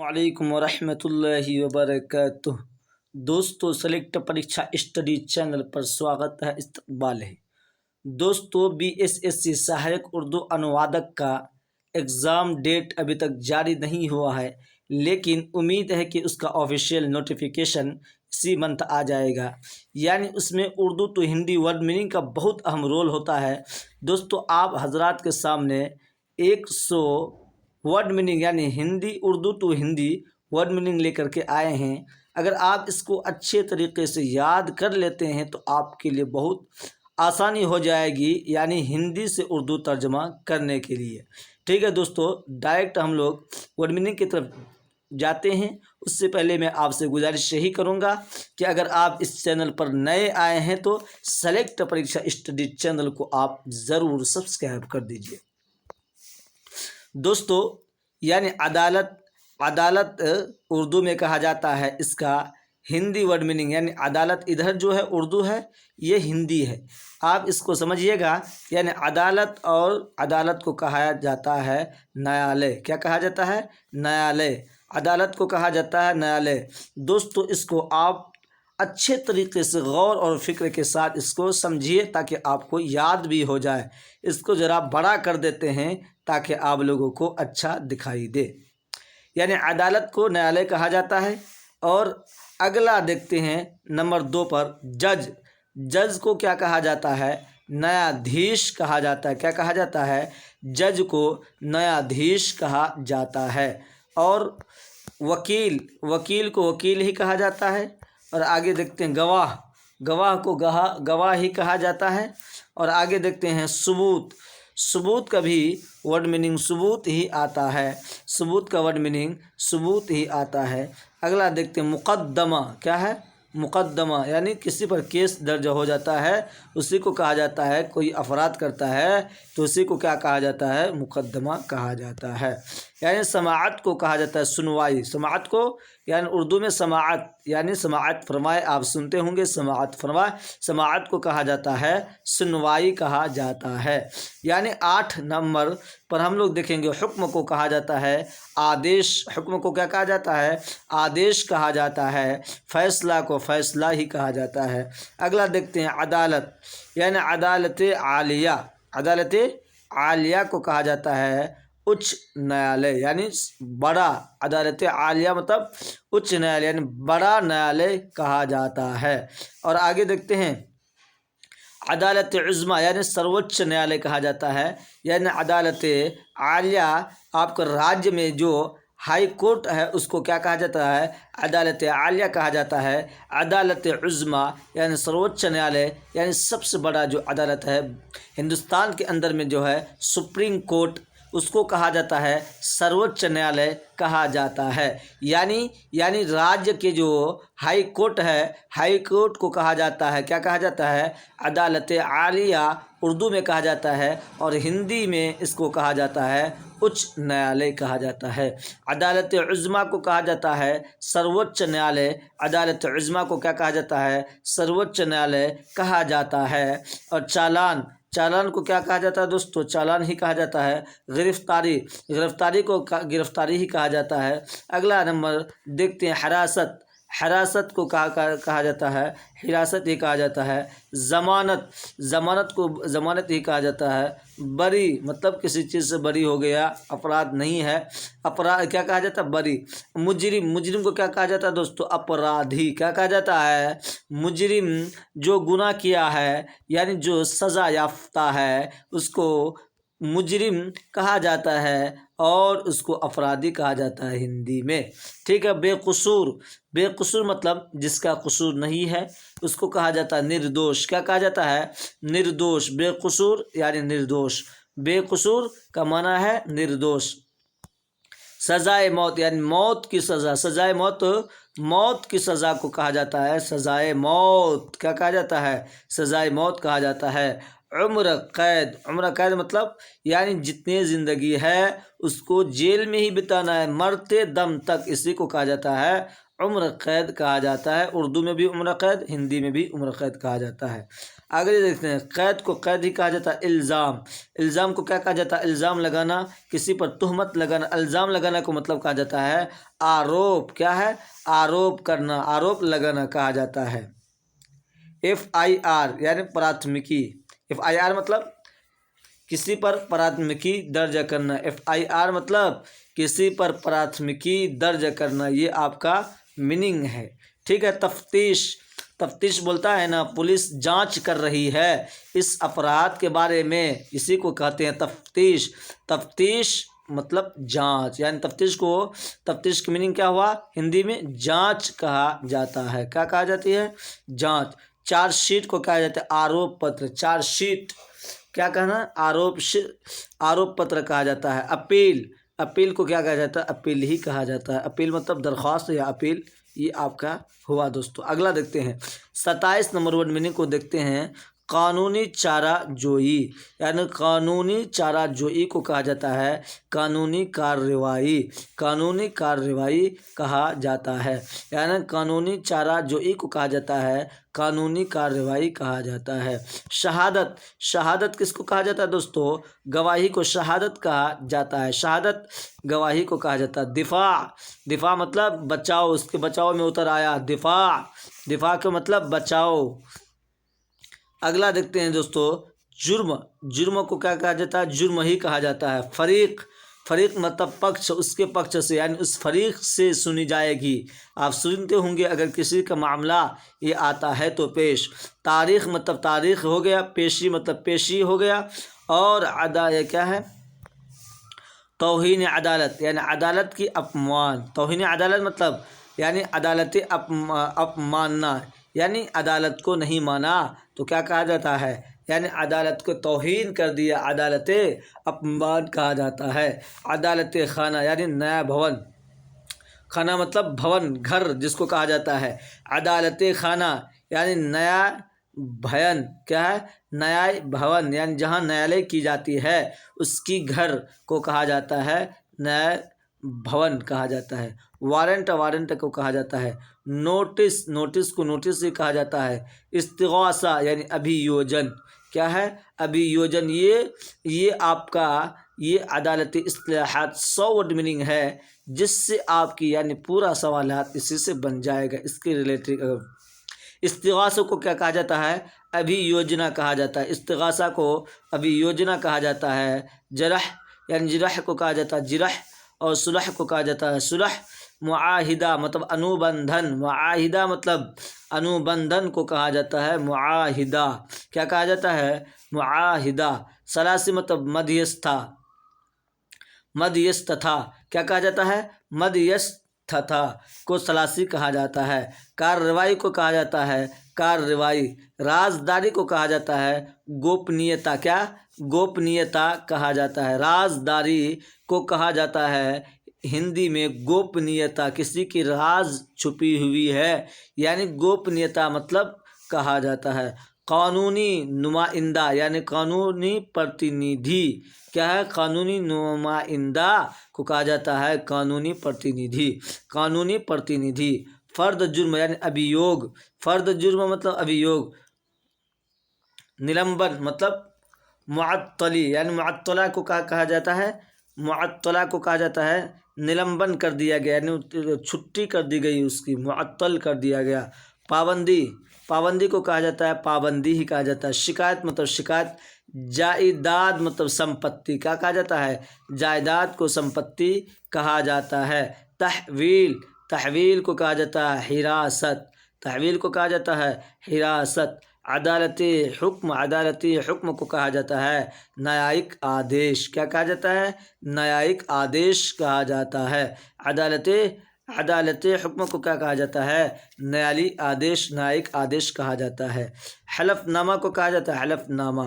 وعلیکم ورحمۃ اللہ وبرکاتہ۔ دوستو، سلیکٹ پریکشا اسٹڈی چینل پر سواگت ہے، استقبال ہے۔ دوستو، BSSC سہایک اردو انوادک کا ایگزام ڈیٹ ابھی تک جاری نہیں ہوا ہے، لیکن امید ہے کہ اس کا آفیشیل نوٹیفیکیشن اسی منتھ آ جائے گا۔ یعنی اس میں Urdu to Hindi word meaning کا بہت اہم رول ہوتا ہے۔ دوستو، آپ حضرات کے سامنے 100 ورڈ میننگ یعنی Urdu to Hindi word meaning لے کر کے آئے ہیں۔ اگر آپ اس کو اچھے طریقے سے یاد کر لیتے ہیں تو آپ کے لیے بہت آسانی ہو جائے گی، یعنی ہندی سے اردو ترجمہ کرنے کے لیے۔ ٹھیک ہے دوستو، ڈائریکٹ ہم لوگ ورڈ میننگ کی طرف جاتے ہیں۔ اس سے پہلے میں آپ سے گزارش یہی کروں گا کہ اگر آپ اس چینل پر نئے آئے ہیں تو سلیکٹ پریکشا اسٹڈی چینل کو آپ ضرور سبسکرائب کر دیجیے۔ دوستو، یعنی عدالت اردو میں کہا جاتا ہے، اس کا ہندی ورڈ میننگ یعنی عدالت ادھر جو ہے اردو ہے، یہ ہندی ہے۔ آپ اس کو سمجھیے گا، یعنی عدالت اور عدالت کو کہا جاتا ہے نیالے۔ کیا کہا جاتا ہے؟ نیالے۔ عدالت کو کہا جاتا ہے نیالے۔ دوستو، اس کو آپ اچھے طریقے سے غور اور فکر کے ساتھ اس کو سمجھیے تاکہ آپ کو یاد بھی ہو جائے۔ اس کو ذرا بڑا کر دیتے ہیں تاکہ آپ لوگوں کو اچھا دکھائی دے۔ یعنی عدالت کو نیالے کہا جاتا ہے۔ اور اگلا دیکھتے ہیں نمبر 2 پر جج۔ جج کو کیا کہا جاتا ہے؟ نیادھیش کہا جاتا ہے۔ کیا کہا جاتا ہے؟ جج کو نیادھیش کہا جاتا ہے۔ اور وکیل کو وکیل ہی کہا جاتا ہے۔ اور آگے دیکھتے ہیں گواہ کو گواہ ہی کہا جاتا ہے۔ اور آگے دیکھتے ہیں ثبوت کا بھی ورڈ میننگ ثبوت ہی آتا ہے۔ ثبوت کا ورڈ میننگ ثبوت ہی آتا ہے۔ اگلا دیکھتے ہیں مقدمہ۔ کیا ہے؟ مقدمہ یعنی کسی پر کیس درج ہو جاتا ہے، اسی کو کہا جاتا ہے، کوئی افراد کرتا ہے تو اسی کو کیا کہا جاتا ہے؟ مقدمہ کہا جاتا ہے۔ یعنی سماعت کو کہا جاتا ہے سنوائی۔ سماعت کو یعنی اردو میں سماعت یعنی سماعت فرمائے، آپ سنتے ہوں گے سماعت فرمائے، سماعت کو کہا جاتا ہے سنوائی کہا جاتا ہے۔ یعنی 8 نمبر پر ہم لوگ دیکھیں گے حکم کو کہا جاتا ہے آدیش۔ حکم کو کیا کہا جاتا ہے؟ آدیش کہا جاتا ہے۔ فیصلہ کو فیصلہ ہی کہا جاتا ہے۔ اگلا دیکھتے ہیں عدالت، یعنی عدالت عالیہ۔ عدالت عالیہ کو کہا جاتا ہے اچ نیالے یعنی بڑا۔ عدالت عالیہ مطلب اچ نیالے یعنی بڑا نیالے کہا جاتا ہے۔ اور آگے دیکھتے ہیں عدالت عظمیٰ یعنی سروچ نیالے کہا جاتا ہے۔ یعنی عدالت عالیہ آپ کو راجیہ میں جو ہائی کورٹ ہے اس کو کیا کہا جاتا ہے؟ عدالت عالیہ کہا جاتا ہے۔ عدالت عظمیٰ یعنی سروچ نیالے یعنی سب سے بڑا جو عدالت ہے ہندوستان کے اندر میں جو ہے سپریم کورٹ، اس کو کہا جاتا ہے سروچ نیالے کہا جاتا ہے۔ یعنی راجیہ کے جو ہائی کورٹ ہے، ہائی کورٹ کو کہا جاتا ہے، کیا کہا جاتا ہے؟ عدالت عالیہ اردو میں کہا جاتا ہے، اور ہندی میں اس کو کہا جاتا ہے اچ نیالے کہا جاتا ہے۔ عدالت عظمیٰ کو کہا جاتا ہے سروچ نیالے۔ عدالت عظمیٰ کو کیا کہا جاتا ہے؟ سروچ نیالے کہا جاتا ہے۔ اور چالان کو کیا کہا جاتا ہے دوستو؟ چالان ہی کہا جاتا ہے۔ گرفتاری کو گرفتاری ہی کہا جاتا ہے۔ اگلا نمبر دیکھتے ہیں حراست کو کہا جاتا ہے حراست ہی کہا جاتا ہے۔ ضمانت کو ضمانت ہی کہا جاتا ہے۔ بری مطلب کسی چیز سے بری ہو گیا، اپرادھ نہیں ہے، کیا کہا جاتا ہے؟ بری۔ مجرم کو کیا کہا جاتا ہے دوستو؟ اپرادھی۔ کیا کہا جاتا ہے؟ مجرم جو گناہ کیا ہے یعنی جو سزا یافتہ ہے اس کو مجرم کہا جاتا ہے، اور اس کو اپرادھی کہا جاتا ہے ہندی میں۔ ٹھیک ہے۔ بے قصور مطلب جس کا قصور نہیں ہے اس کو کہا جاتا ہے نردوش۔ کیا کہا جاتا ہے؟ نردوش۔ بے قصور یعنی نردوش۔ بے قصور کا معنی ہے نردوش۔ سزائے موت یعنی موت کی سزا۔ سزائے موت کی سزا کو کہا جاتا ہے سزائے موت۔ کیا کہا جاتا ہے؟ سزائے موت کہا جاتا ہے۔ عمر قید مطلب یعنی جتنی زندگی ہے اس کو جیل میں ہی بتانا ہے مرتے دم تک، اسی کو کہا جاتا ہے عمر قید کہا جاتا ہے۔ اردو میں بھی عمر قید، ہندی میں بھی عمر قید کہا جاتا ہے۔ آگے دیکھتے ہیں، قید کو قید ہی کہا جاتا ہے، الزام، الزام کو کیا کہا جاتا ہے؟ الزام لگانا، کسی پر تہمت لگانا، الزام لگانا کو مطلب کہا جاتا ہے آروپ، کیا ہے؟ آروپ کرنا، آروپ لگانا کہا جاتا ہے۔ FIR یعنی پراتھمکی، FIR مطلب کسی پر پراتھمکی درج کرنا، FIR مطلب کسی پر پراتھمکی درج کرنا، یہ آپ کا میننگ ہے، ٹھیک ہے۔ تفتیش، تفتیش بولتا ہے نا، پولیس جانچ کر رہی ہے اس اپرادھ کے بارے میں، اسی کو کہتے ہیں تفتیش۔ تفتیش مطلب جانچ، یعنی تفتیش کی میننگ کیا ہوا ہندی میں؟ جانچ کہا جاتا ہے، کیا کہا جاتی ہے؟ جانچ۔ چارج شیٹ کو کہا جاتا ہے آروپ پتر، چارج شیٹ کیا کہنا؟ آروپ پتر کہا جاتا ہے۔ اپیل، اپیل کو کیا کہا جاتا ہے؟ اپیل ہی کہا جاتا ہے، اپیل مطلب درخواست یا اپیل، یہ آپ کا ہوا دوستو۔ اگلا دیکھتے ہیں 27 نمبر ورڈ میننگ کو دیکھتے ہیں، قانونی چارہ جوئی، یعنی قانونی چارہ جوئی کو کہا جاتا ہے قانونی کارروائی، قانونی کارروائی کہا جاتا ہے، یعنی قانونی چارہ جوئی کو کہا جاتا ہے قانونی کارروائی کہا جاتا ہے۔ شہادت، شہادت کس کو کہا جاتا ہے دوستو؟ گواہی کو شہادت کہا جاتا ہے، شہادت گواہی کو کہا جاتا ہے۔ دفاع، دفاع مطلب بچاؤ، اس کے بچاؤ میں اتر آیا، دفاع، دفاع کا مطلب بچاؤ۔ اگلا دیکھتے ہیں دوستو جرم، جرم کو کیا کہا جاتا ہے؟ جرم ہی کہا جاتا ہے۔ فریق، فریق مطلب پکش، اس کے پکش سے، یعنی اس فریق سے سنی جائے گی، آپ سنتے ہوں گے اگر کسی کا معاملہ یہ آتا ہے تو پیش۔ تاریخ مطلب تاریخ ہو گیا، پیشی مطلب پیشی ہو گیا، اور یہ کیا ہے؟ توہین عدالت، یعنی عدالت کی اپمان، توہین عدالت مطلب یعنی عدالت اپماننا، یعنی عدالت کو نہیں مانا تو کیا کہا جاتا ہے؟ یعنی عدالت کو توہین کر دیا، عدالت اپمان کہا جاتا ہے۔ عدالت خانہ یعنی نیا بھون، خانہ مطلب بھون، گھر جس کو کہا جاتا ہے، عدالت خانہ یعنی نیا بھون، کیا ہے؟ نیا بھون، یعنی جہاں نیالے کی جاتی ہے اس کی گھر کو کہا جاتا ہے نیا بھون کہا جاتا ہے۔ وارنٹ، وارنٹ کو کہا جاتا ہے۔ نوٹس، نوٹس کو نوٹس ہی کہا جاتا ہے۔ استغاثہ یعنی ابھیوجن، کیا ہے؟ ابھیوجن، یہ آپ کا یہ عدالتی اصطلاحات 100 ورڈ میننگ ہے، جس سے آپ کی یعنی پورا سوالات اسی سے بن جائے گا، اس کے ریلیٹڈ۔ استغاثہ کو کیا کہا جاتا ہے؟ ابھیوجنا کہا جاتا ہے، استغاثہ کو ابھیوجنا کہا جاتا ہے۔ جرح یعنی جرح کو کہا جاتا ہے جرح، اور صلح کو کہا جاتا ہے صلح۔ معاہدہ مطلب انوبندھن، معاہدہ مطلب انوبندھن کو کہا جاتا ہے معاہدہ، کیا کہا جاتا ہے؟ معاہدہ۔ سلاسی مطلب مدھیستھا، مدھیستھا کیا کہا جاتا ہے؟ مدھیستھا کو سلاسی کہا جاتا ہے۔ کارروائی کو کہا جاتا ہے کارروائی۔ رازداری کو کہا جاتا ہے گوپنیتا، کیا؟ گوپنیتا کہا جاتا ہے، رازداری کو کہا جاتا ہے ہندی میں گوپنیتا، کسی کی راز چھپی ہوئی ہے، یعنی گوپنیتا مطلب کہا جاتا ہے۔ قانونی نمائندہ یعنی قانونی پرتیندھی، کیا ہے؟ قانونی نمائندہ کو کہا جاتا ہے قانونی پرتیندھی، قانونی پرتیندھی۔ فرد جرم یعنی ابھیوگ، فرد جرم مطلب ابھیوگ۔ نلمبن مطلب معطلی، یعنی معطلہ کو کہا جاتا ہے، معطلہ کو کہا جاتا ہے نلمبن کر دیا گیا، یعنی چھٹی کر دی گئی، اس کی معطل کر دیا گیا۔ پابندی، پابندی کو کہا جاتا ہے پابندی ہی کہا جاتا ہے۔ شکایت مطلب شکایت۔ جائیداد مطلب سمپتی، کیا کہا جاتا ہے؟ جائیداد کو سمپتی کہا جاتا ہے۔ تحویل، تحویل کو کہا جاتا ہے حراست، تحویل کو کہا جاتا ہے حراست۔ عدالتی حکم، عدالتی حکم کو کہا جاتا ہے نیائک آدیش، کیا کہا جاتا ہے؟ نیائک آدیش کہا جاتا ہے۔ عدالتی حکم کو کیا کہا جاتا ہے؟ نیالی آدیش، نیائک آدیش کہا جاتا ہے۔ حلف نامہ کو کہا جاتا ہے حلف نامہ۔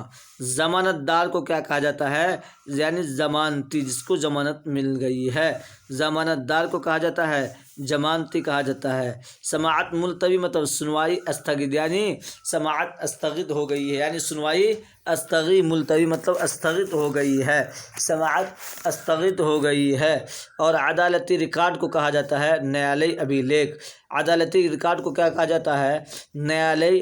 ضمانت دار کو کیا کہا جاتا ہے؟ یعنی ضمانتی، جس کو ضمانت مل گئی ہے، ضمانت دار کو کہا جاتا ہے ضمانتی کہا جاتا ہے۔ سماعت ملتوی مطلب سنوائی استھگت، یعنی سماعت استھگت ہو گئی ہے، یعنی سنوائی استھگی، ملتوی مطلب استھگت ہو گئی ہے، سماعت استھگت ہو گئی ہے۔ اور عدالتی ریکارڈ کو کہا جاتا ہے نیالیہ ابھیلیکھ، عدالتی ریکارڈ کو کیا کہا جاتا ہے؟ نیالیہ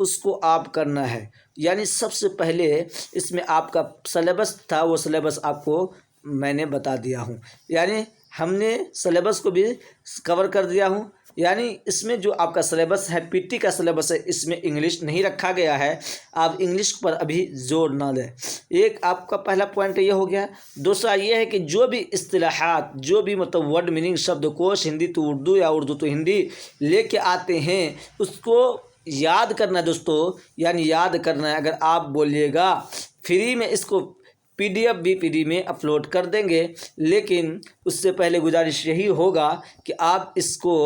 اس کو آپ کرنا ہے. یعنی سب سے پہلے اس میں آپ کا سلیبس تھا، وہ سلیبس آپ کو میں نے بتا دیا ہوں. یعنی ہم نے سلیبس کو بھی کور کر دیا ہوں. یعنی اس میں جو آپ کا سلیبس ہے، پی ٹی کا سلیبس ہے، اس میں انگلش نہیں رکھا گیا ہے. آپ انگلش پر ابھی زور نہ دیں. ایک آپ کا پہلا پوائنٹ یہ ہو گیا. دوسرا یہ ہے کہ جو بھی اصطلاحات، جو بھی مطلب ورڈ میننگ، شبد کوش ہندی تو اردو یا اردو تو ہندی لے کے آتے ہیں، اس کو یاد کرنا ہے دوستو. یعنی یاد کرنا ہے. اگر آپ بولیے گا فری میں اس کو پی ڈی ایف بھی پی ڈی میں اپلوڈ کر دیں گے، لیکن اس سے پہلے گزارش یہی ہوگا کہ آپ اس کو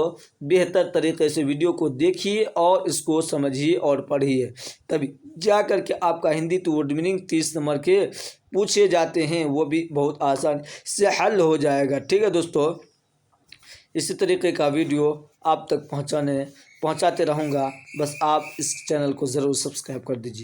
بہتر طریقے سے ویڈیو کو دیکھیے اور اس کو سمجھیے اور پڑھیے، تبھی جا کر کے آپ کا ہندی تو ورڈ میننگ 30 نمبر کے پوچھے جاتے ہیں وہ بھی بہت آسان سے حل ہو جائے گا. ٹھیک ہے دوستو، اسی طریقے کا ویڈیو آپ تک پہنچاتے رہوں گا. بس آپ اس چینل کو ضرور سبسکرائب کر دیجیے.